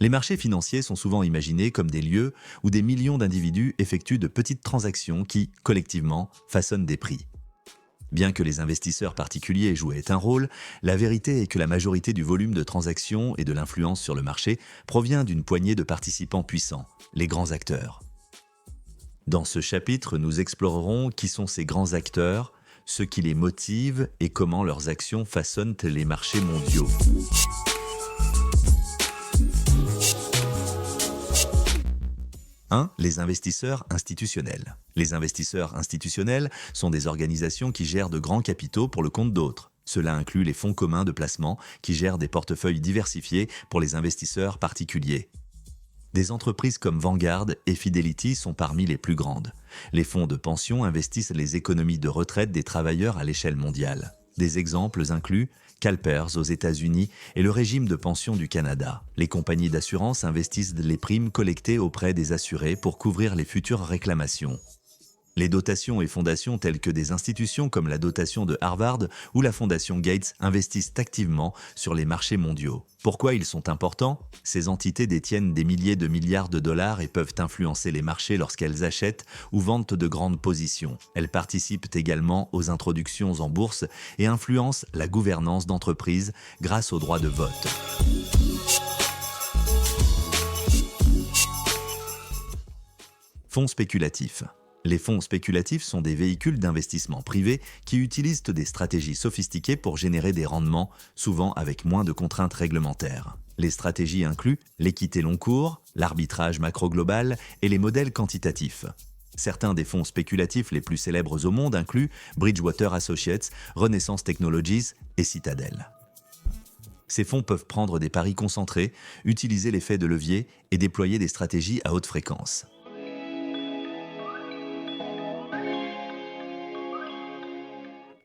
Les marchés financiers sont souvent imaginés comme des lieux où des millions d'individus effectuent de petites transactions qui, collectivement, façonnent des prix. Bien que les investisseurs particuliers jouaient un rôle, la vérité est que la majorité du volume de transactions et de l'influence sur le marché provient d'une poignée de participants puissants, les grands acteurs. Dans ce chapitre, nous explorerons qui sont ces grands acteurs, ce qui les motive et comment leurs actions façonnent les marchés mondiaux. 1. Les investisseurs institutionnels. Les investisseurs institutionnels sont des organisations qui gèrent de grands capitaux pour le compte d'autres. Cela inclut les fonds communs de placement qui gèrent des portefeuilles diversifiés pour les investisseurs particuliers. Des entreprises comme Vanguard et Fidelity sont parmi les plus grandes. Les fonds de pension investissent les économies de retraite des travailleurs à l'échelle mondiale. Des exemples incluent CalPERS aux États-Unis et le régime de pension du Canada. Les compagnies d'assurance investissent les primes collectées auprès des assurés pour couvrir les futures réclamations. Les dotations et fondations telles que des institutions comme la dotation de Harvard ou la fondation Gates investissent activement sur les marchés mondiaux. Pourquoi ils sont importants? Ces entités détiennent des milliers de milliards de dollars et peuvent influencer les marchés lorsqu'elles achètent ou vendent de grandes positions. Elles participent également aux introductions en bourse et influencent la gouvernance d'entreprises grâce au droit de vote. Fonds spéculatifs. Les fonds spéculatifs sont des véhicules d'investissement privés qui utilisent des stratégies sophistiquées pour générer des rendements, souvent avec moins de contraintes réglementaires. Les stratégies incluent l'équité long cours, l'arbitrage macro-global et les modèles quantitatifs. Certains des fonds spéculatifs les plus célèbres au monde incluent Bridgewater Associates, Renaissance Technologies et Citadel. Ces fonds peuvent prendre des paris concentrés, utiliser l'effet de levier et déployer des stratégies à haute fréquence.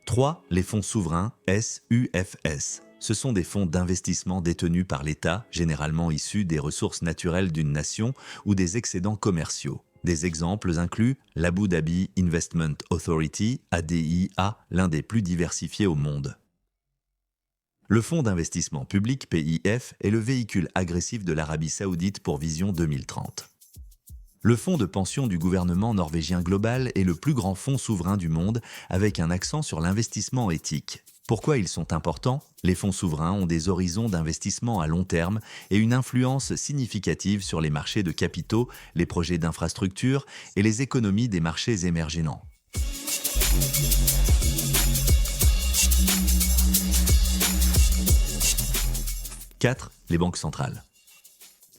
3. Les fonds souverains SUFS. Ce sont des fonds d'investissement détenus par l'État, généralement issus des ressources naturelles d'une nation ou des excédents commerciaux. Des exemples incluent l'Abu Dhabi Investment Authority, ADIA, l'un des plus diversifiés au monde. Le fonds d'investissement public PIF est le véhicule agressif de l'Arabie Saoudite pour Vision 2030. Le fonds de pension du gouvernement norvégien Global est le plus grand fonds souverain du monde avec un accent sur l'investissement éthique. Pourquoi ils sont importants? Les fonds souverains ont des horizons d'investissement à long terme et une influence significative sur les marchés de capitaux, les projets d'infrastructure et les économies des marchés émergents. « 4. Les banques centrales.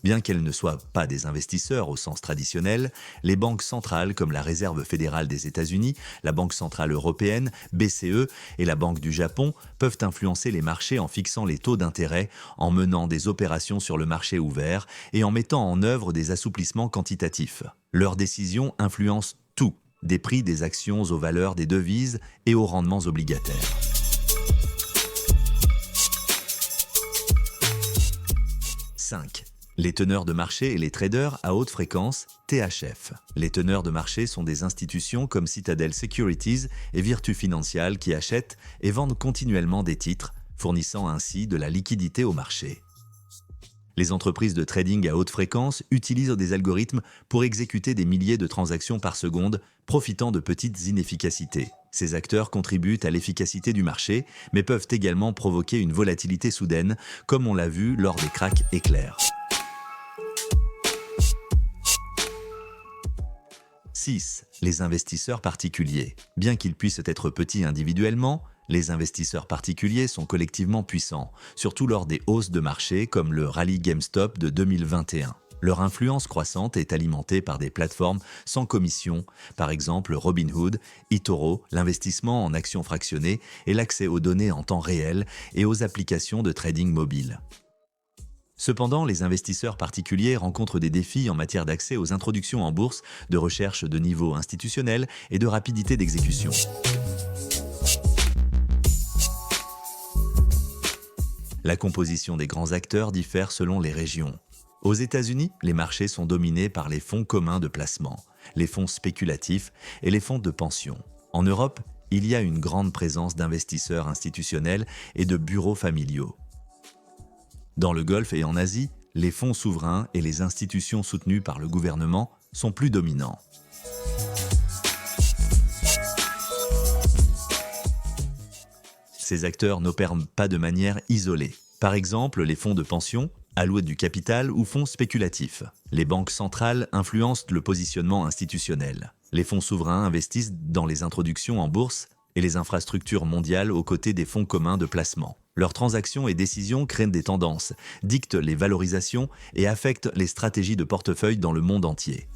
Bien qu'elles ne soient pas des investisseurs au sens traditionnel, les banques centrales comme la Réserve fédérale des États-Unis, la Banque centrale européenne, BCE et la Banque du Japon peuvent influencer les marchés en fixant les taux d'intérêt, en menant des opérations sur le marché ouvert et en mettant en œuvre des assouplissements quantitatifs. Leurs décisions influencent tout, des prix des actions aux valeurs des devises et aux rendements obligataires. 5. Les teneurs de marché et les traders à haute fréquence, THF. Les teneurs de marché sont des institutions comme Citadel Securities et Virtu Financial qui achètent et vendent continuellement des titres, fournissant ainsi de la liquidité au marché. Les entreprises de trading à haute fréquence utilisent des algorithmes pour exécuter des milliers de transactions par seconde, profitant de petites inefficacités. Ces acteurs contribuent à l'efficacité du marché, mais peuvent également provoquer une volatilité soudaine, comme on l'a vu lors des cracks éclairs. 6. Les investisseurs particuliers. Bien qu'ils puissent être petits individuellement, les investisseurs particuliers sont collectivement puissants, surtout lors des hausses de marché comme le rallye GameStop de 2021. Leur influence croissante est alimentée par des plateformes sans commission, par exemple Robinhood, eToro, l'investissement en actions fractionnées et l'accès aux données en temps réel et aux applications de trading mobile. Cependant, les investisseurs particuliers rencontrent des défis en matière d'accès aux introductions en bourse, de recherche de niveau institutionnel et de rapidité d'exécution. La composition des grands acteurs diffère selon les régions. Aux États-Unis, les marchés sont dominés par les fonds communs de placement, les fonds spéculatifs et les fonds de pension. En Europe, il y a une grande présence d'investisseurs institutionnels et de bureaux familiaux. Dans le Golfe et en Asie, les fonds souverains et les institutions soutenues par le gouvernement sont plus dominants. Ces acteurs n'opèrent pas de manière isolée. Par exemple, les fonds de pension, alouettes du capital ou fonds spéculatifs. Les banques centrales influencent le positionnement institutionnel. Les fonds souverains investissent dans les introductions en bourse et les infrastructures mondiales aux côtés des fonds communs de placement. Leurs transactions et décisions créent des tendances, dictent les valorisations et affectent les stratégies de portefeuille dans le monde entier.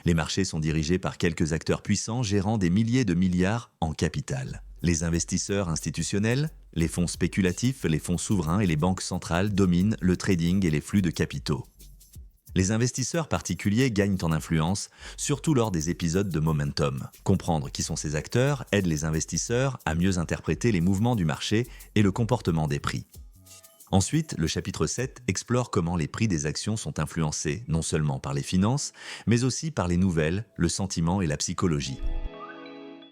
Les marchés sont dirigés par quelques acteurs puissants gérant des milliers de milliards en capital. Les investisseurs institutionnels, les fonds spéculatifs, les fonds souverains et les banques centrales dominent le trading et les flux de capitaux. Les investisseurs particuliers gagnent en influence, surtout lors des épisodes de momentum. Comprendre qui sont ces acteurs aide les investisseurs à mieux interpréter les mouvements du marché et le comportement des prix. Ensuite, le chapitre 7 explore comment les prix des actions sont influencés non seulement par les finances, mais aussi par les nouvelles, le sentiment et la psychologie.